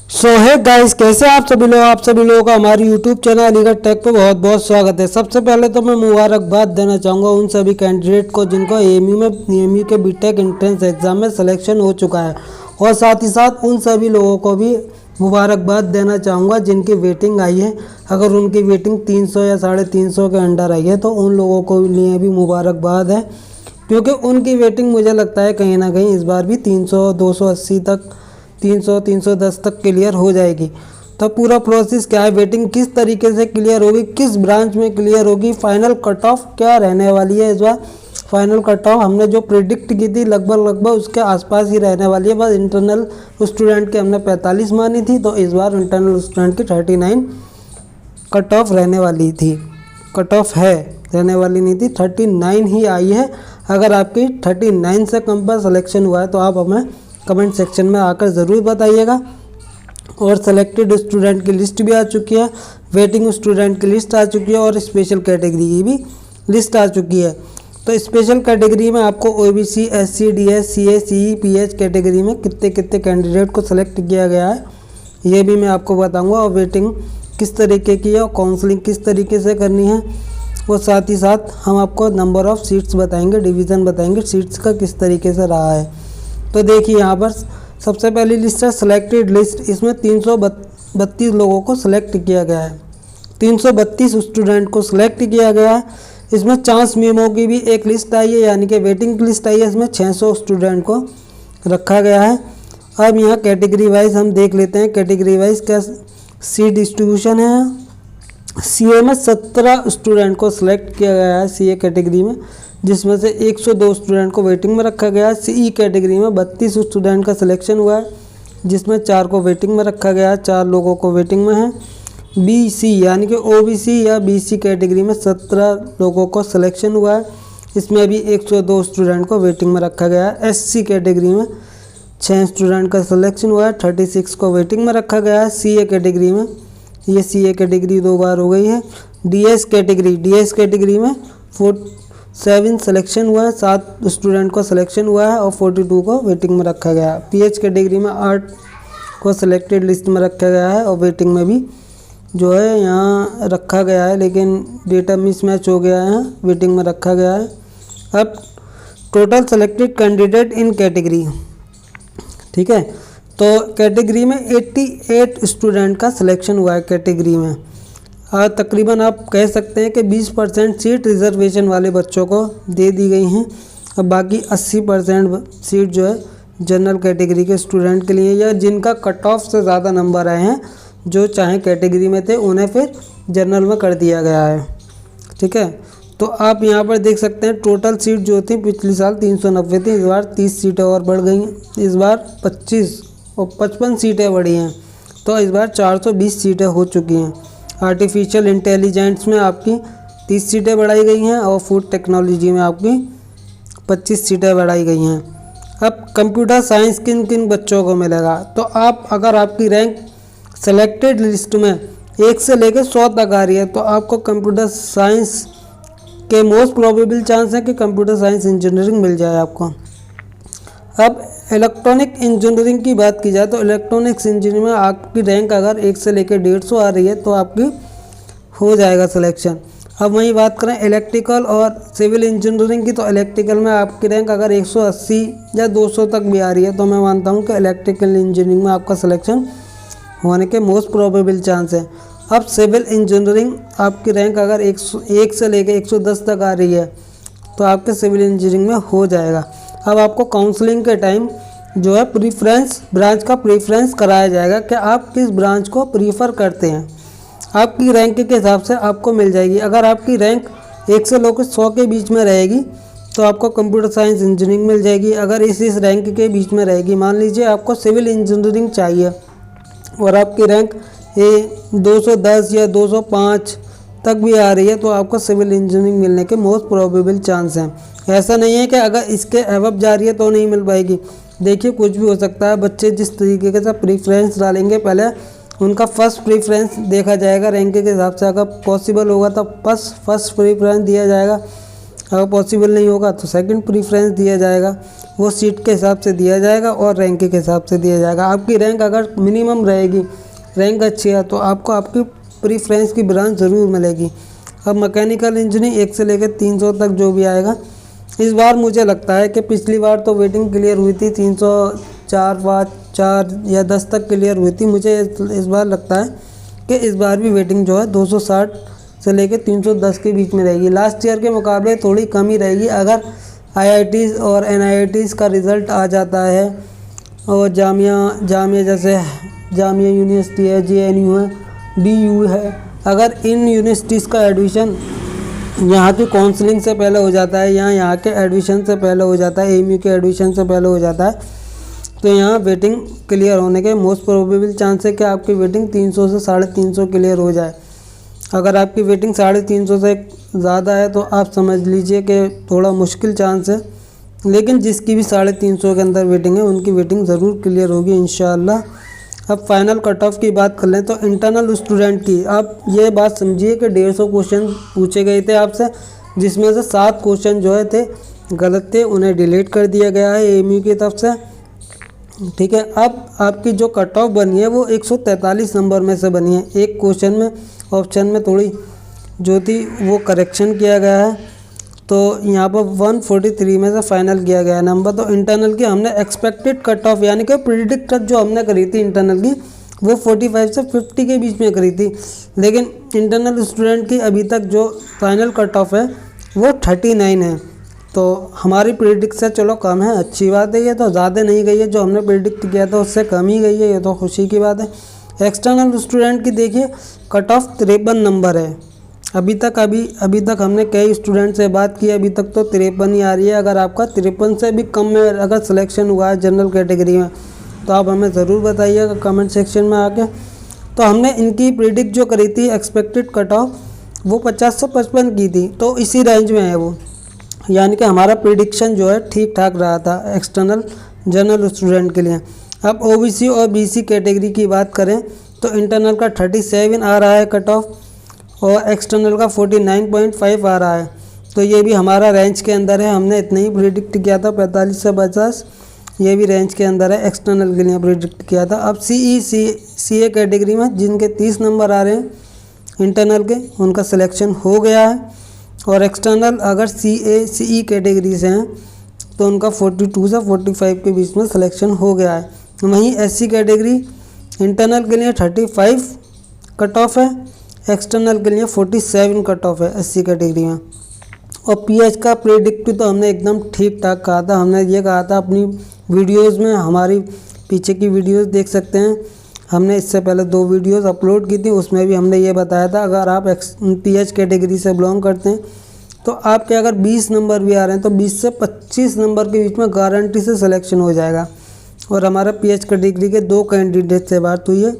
सो है गाइस, कैसे आप सभी लोगों का हमारे यूट्यूब चैनल अलीगढ़ टेक पे बहुत बहुत स्वागत है। सबसे पहले तो मैं मुबारकबाद देना चाहूँगा उन सभी कैंडिडेट को जिनको एएमयू के बीटेक एंट्रेंस एग्ज़ाम में सिलेक्शन हो चुका है, और साथ ही साथ उन सभी लोगों को भी मुबारकबाद देना चाहूँगा जिनकी वेटिंग आई है। अगर उनकी वेटिंग 300 या 350 के अंडर आई है तो उन लोगों को लिए भी मुबारकबाद है, क्योंकि उनकी वेटिंग मुझे लगता है कहीं ना कहीं इस बार भी 300 280 तक 300 310 तक क्लियर हो जाएगी। तो पूरा प्रोसेस क्या है, वेटिंग किस तरीके से क्लियर होगी, किस ब्रांच में क्लियर होगी, फाइनल कट ऑफ क्या रहने वाली है इस बार। फाइनल कट ऑफ हमने जो प्रिडिक्ट की थी लगभग उसके आसपास ही रहने वाली है। बस इंटरनल स्टूडेंट की हमने 45 मानी थी, तो इस बार इंटरनल स्टूडेंट की 39 कट ऑफ रहने वाली थी। कट ऑफ है, रहने वाली नहीं थी, 39 ही आई है। अगर आपकी 39 से कम पर सिलेक्शन हुआ है तो आप हमें कमेंट सेक्शन में आकर ज़रूर बताइएगा। और सेलेक्टेड स्टूडेंट की लिस्ट भी आ चुकी है, वेटिंग स्टूडेंट की लिस्ट आ चुकी है, और स्पेशल कैटेगरी की भी लिस्ट आ चुकी है। तो स्पेशल कैटेगरी में आपको OBC, SC, DS, CA, CE, PH category में कितने कितने कैंडिडेट को सिलेक्ट किया गया है ये भी मैं आपको बताऊंगा, और वेटिंग किस तरीके की है और काउंसलिंग किस तरीके से करनी है। और साथ ही साथ हम आपको नंबर ऑफ़ सीट्स बताएंगे, डिवीज़न बताएंगे, सीट्स का किस तरीके से रहा है। तो देखिए यहाँ पर सबसे पहली लिस्ट है सिलेक्टेड लिस्ट। इसमें 332 लोगों को सिलेक्ट किया गया है, 332 स्टूडेंट को सिलेक्ट किया गया है। इसमें चांस मेमो की भी एक लिस्ट आई है, यानी कि वेटिंग की लिस्ट आई है। इसमें 600 स्टूडेंट को रखा गया है। अब यहाँ कैटेगरी वाइज हम देख लेते हैं, कैटेगरी वाइज क्या सीट डिस्ट्रीब्यूशन है। सीए में 17 स्टूडेंट को सिलेक्ट किया गया है सीए कैटेगरी में, जिसमें से 102 स्टूडेंट को वेटिंग में रखा गया है। सीई कैटेगरी में 32 स्टूडेंट का सिलेक्शन हुआ है, जिसमें 4 को वेटिंग में रखा गया है, 4 लोगों को वेटिंग में है। बीसी यानी कि ओबीसी या बीसी कैटेगरी में 17 लोगों को सिलेक्शन हुआ है, इसमें भी 102 स्टूडेंट को वेटिंग में रखा गया है। एससी कैटेगरी में 6 स्टूडेंट का सिलेक्शन हुआ है, 36 को वेटिंग में रखा गया है। सीए कैटेगरी में, ये सीए कैटेगरी 2 बार हो गई है। डीएस कैटेगरी में 7 सिलेक्शन हुआ है, 7 स्टूडेंट को सिलेक्शन हुआ है और 42 को वेटिंग में रखा गया है। पीएच कैटेगरी में 8 को सिलेक्टेड लिस्ट में रखा गया है और वेटिंग में भी जो है यहाँ रखा गया है, लेकिन डेटा मिसमैच हो गया है, वेटिंग में रखा गया है। अब total selected candidate in category, ठीक है, तो कैटेगरी में 88 स्टूडेंट का सिलेक्शन हुआ है कैटेगरी में। तकरीबन आप कह सकते हैं कि 20% सीट रिजर्वेशन वाले बच्चों को दे दी गई हैं, अब बाकी 80% सीट जो है जनरल कैटेगरी के स्टूडेंट के लिए, या जिनका कट ऑफ से ज़्यादा नंबर आए हैं, जो चाहे कैटेगरी में थे उन्हें फिर जनरल में कर दिया गया है। ठीक है, तो आप यहाँ पर देख सकते हैं टोटल सीट जो थी पिछले साल 390 थी, इस बार 30 सीटें और बढ़ गई हैं। इस बार 25 और 55 सीटें बढ़ी हैं, तो इस बार 420 सीटें हो चुकी हैं। आर्टिफिशियल इंटेलिजेंस में आपकी 30 सीटें बढ़ाई गई हैं और फूड टेक्नोलॉजी में आपकी 25 सीटें बढ़ाई गई हैं। अब कंप्यूटर साइंस किन किन बच्चों को मिलेगा, तो आप अगर आपकी रैंक सेलेक्टेड लिस्ट में 1 से लेकर 100 तक आ रही है तो आपको कंप्यूटर साइंस के मोस्ट प्रोबेबल चांस है कि कंप्यूटर साइंस इंजीनियरिंग मिल जाए आपको। अब इलेक्ट्रॉनिक इंजीनियरिंग की बात की जाए तो इलेक्ट्रॉनिक्स इंजीनियरिंग में आपकी रैंक अगर 1 से लेकर 150 आ रही है तो आपकी हो जाएगा सिलेक्शन। अब वही बात करें इलेक्ट्रिकल और सिविल इंजीनियरिंग की, तो इलेक्ट्रिकल में आपकी रैंक अगर 180 या 200 तक भी आ रही है तो मैं मानता हूँ कि इलेक्ट्रिकल इंजीनियरिंग में आपका सिलेक्शन होने के मोस्ट प्रोबेबल चांस है। अब सिविल इंजीनियरिंग आपकी रैंक अगर 1 से लेकर 110 तक आ रही है तो आपके सिविल इंजीनियरिंग में हो जाएगा। अब आपको काउंसलिंग के टाइम जो है प्रीफ्रेंस ब्रांच का प्रीफ्रेंस कराया जाएगा कि आप किस ब्रांच को प्रीफर करते हैं, आपकी रैंक के हिसाब से आपको मिल जाएगी। अगर आपकी रैंक 1 से लेकर 100 के बीच में रहेगी तो आपको कंप्यूटर साइंस इंजीनियरिंग मिल जाएगी। अगर इस रैंक के बीच में रहेगी, मान लीजिए आपको सिविल इंजीनियरिंग चाहिए और आपकी रैंक 210 या 205 तक भी आ रही है तो आपको सिविल इंजीनियरिंग मिलने के मोस्ट प्रोबेबल चांस हैं। ऐसा नहीं है कि अगर इसके अबव जा रही है तो नहीं मिल पाएगी। देखिए कुछ भी हो सकता है, बच्चे जिस तरीके से प्रीफ्रेंस डालेंगे पहले उनका फर्स्ट प्रीफ्रेंस देखा जाएगा रैंक के हिसाब से, अगर पॉसिबल होगा तो फर्स्ट प्रीफ्रेंस दिया जाएगा। अगर पॉसिबल नहीं होगा तो सेकंड प्रीफ्रेंस दिया जाएगा, वो सीट के हिसाब से दिया जाएगा और रैंक के हिसाब से दिया जाएगा। आपकी रैंक अगर मिनिमम रहेगी, रैंक अच्छी है, तो आपको आपकी प्रीफ्रेंस की ब्रांच ज़रूर मिलेगी। अब मैकेनिकल इंजीनियरिंग 1 से लेकर 300 तक जो भी आएगा, इस बार मुझे लगता है कि पिछली बार तो वेटिंग क्लियर हुई थी 304, 5, 4 या 10 तक क्लियर हुई थी। मुझे इस बार लगता है कि इस बार भी वेटिंग जो है 260 से लेकर 310 के बीच में रहेगी। लास्ट ईयर के मुकाबले थोड़ी कमी रहेगी अगर IITs और NIITs का रिज़ल्ट आ जाता है, और जामिया जैसे जामिया यूनिवर्सिटी है, JNU है, DU है, अगर इन यूनिवर्सिटीज़ का एडमिशन यहाँ की काउंसलिंग से पहले हो जाता है या यहाँ के एडमिशन से पहले हो जाता है, AMU के एडमिशन से पहले हो जाता है, तो यहाँ वेटिंग क्लियर होने के मोस्ट प्रोबेबल चांस है कि आपकी वेटिंग 300 से 350 क्लियर हो जाए। अगर आपकी वेटिंग 350 से ज़्यादा है तो आप समझ लीजिए कि थोड़ा मुश्किल चांस है, लेकिन जिसकी भी 350 के अंदर वेटिंग है उनकी वेटिंग ज़रूर क्लियर होगी इंशाअल्लाह। अब फाइनल कट ऑफ की बात कर लें तो इंटरनल स्टूडेंट की आप ये बात समझिए कि 150 क्वेश्चन पूछे गए थे आपसे, जिसमें से 7 क्वेश्चन जो है थे गलत थे, उन्हें डिलीट कर दिया गया है AMU की तरफ से। ठीक है, अब आपकी जो कट ऑफ बनी है वो 143 नंबर में से बनी है। एक क्वेश्चन में ऑप्शन में थोड़ी जो थी वो करेक्शन किया गया है, तो यहाँ पर 143 में से फाइनल किया गया नंबर। तो इंटरनल की हमने एक्सपेक्टेड कट ऑफ यानी कि प्रिडिक्ट कट जो हमने करी थी इंटरनल की वो 45 से 50 के बीच में करी थी, लेकिन इंटरनल स्टूडेंट की अभी तक जो फाइनल कट ऑफ है वो 39 है। तो हमारी प्रिडिक्ट से चलो कम है, अच्छी बात है, ये तो ज़्यादा नहीं गई है, जो हमने प्रिडिक्ट किया था उससे कम ही गई है, ये तो खुशी की बात है। एक्सटर्नल स्टूडेंट की देखिए कट ऑफ 53 नंबर है। अभी तक हमने कई स्टूडेंट से बात की, अभी तक तो 53 ही आ रही है। अगर आपका 53 से भी कम में अगर सिलेक्शन हुआ है जनरल कैटेगरी में तो आप हमें ज़रूर बताइएगा कमेंट सेक्शन में आके। तो हमने इनकी प्रिडिक्ट जो करी थी एक्सपेक्टेड कट ऑफ वो 50 से 55 की थी, तो इसी रेंज में है वो, यानी कि हमारा प्रिडिक्शन जो है ठीक ठाक रहा था एक्सटर्नल जनरल स्टूडेंट के लिए। अब OBC और BC कैटेगरी की बात करें तो इंटरनल का 37 आ रहा है कट ऑफ और एक्सटर्नल का 49.5 आ रहा है, तो ये भी हमारा रेंज के अंदर है। हमने इतना ही प्रिडिक्ट किया था 45 से 50, ये भी रेंज के अंदर है, एक्सटर्नल के लिए प्रिडिक्ट किया था। अब CA कैटेगरी में जिनके 30 नंबर आ रहे हैं इंटरनल के, उनका सिलेक्शन हो गया है, और एक्सटर्नल अगर CE कैटेगरी से हैं तो उनका 42 से 45 के बीच में सिलेक्शन हो गया है। वहीं SC कैटेगरी इंटरनल के लिए 35 कट ऑफ है, एक्सटर्नल के लिए 47 कट ऑफ है SC कैटेगरी में। और PH का प्रेडिक्ट तो हमने एकदम ठीक ठाक कहा था, हमने ये कहा था अपनी वीडियोस में, हमारी पीछे की वीडियोस देख सकते हैं, हमने इससे पहले 2 वीडियोस अपलोड की थी, उसमें भी हमने ये बताया था अगर आप PH कैटेगरी से बिलोंग करते हैं तो आपके अगर 20 नंबर भी आ रहे हैं तो 20 से 25 नंबर के बीच में गारंटी से सिलेक्शन हो जाएगा। और हमारा PH कैटेगरी के 2 कैंडिडेट से बात हुई है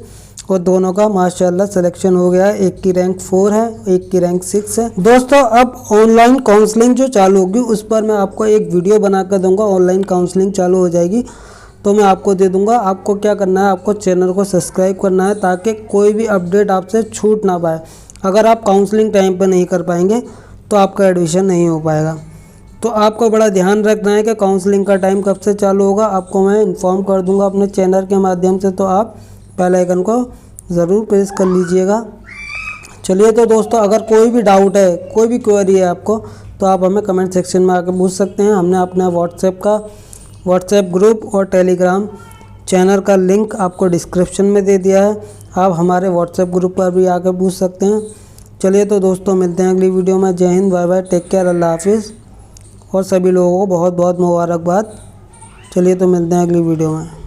और दोनों का माशाल्लाह सिलेक्शन हो गया है, एक की रैंक 4 है, एक की रैंक 6 है। दोस्तों अब ऑनलाइन काउंसलिंग जो चालू होगी उस पर मैं आपको एक वीडियो बना कर दूँगा। ऑनलाइन काउंसलिंग चालू हो जाएगी तो मैं आपको दे दूँगा। आपको क्या करना है, आपको चैनल को सब्सक्राइब करना है ताकि कोई भी अपडेट आपसे छूट ना पाए। अगर आप काउंसलिंग टाइम पर नहीं कर पाएंगे तो आपका एडमिशन नहीं हो पाएगा। तो आपको बड़ा ध्यान रखना है कि काउंसलिंग का टाइम कब से चालू होगा, आपको मैं इन्फॉर्म कर दूंगा अपने चैनल के माध्यम से, तो आप बेल आइकन को ज़रूर प्रेस कर लीजिएगा। चलिए तो दोस्तों अगर कोई भी डाउट है, कोई भी क्वेरी है आपको, तो आप हमें कमेंट सेक्शन में आकर पूछ सकते हैं। हमने अपना व्हाट्सएप ग्रुप और टेलीग्राम चैनल का लिंक आपको डिस्क्रिप्शन में दे दिया है, आप हमारे व्हाट्सएप ग्रुप पर भी आकर पूछ सकते हैं। चलिए तो दोस्तों मिलते हैं अगली वीडियो में। Jai Hind, bye bye, take care, अल्लाह हाफिज़, और सभी लोगों को बहुत बहुत मुबारकबाद। चलिए तो मिलते हैं अगली वीडियो में।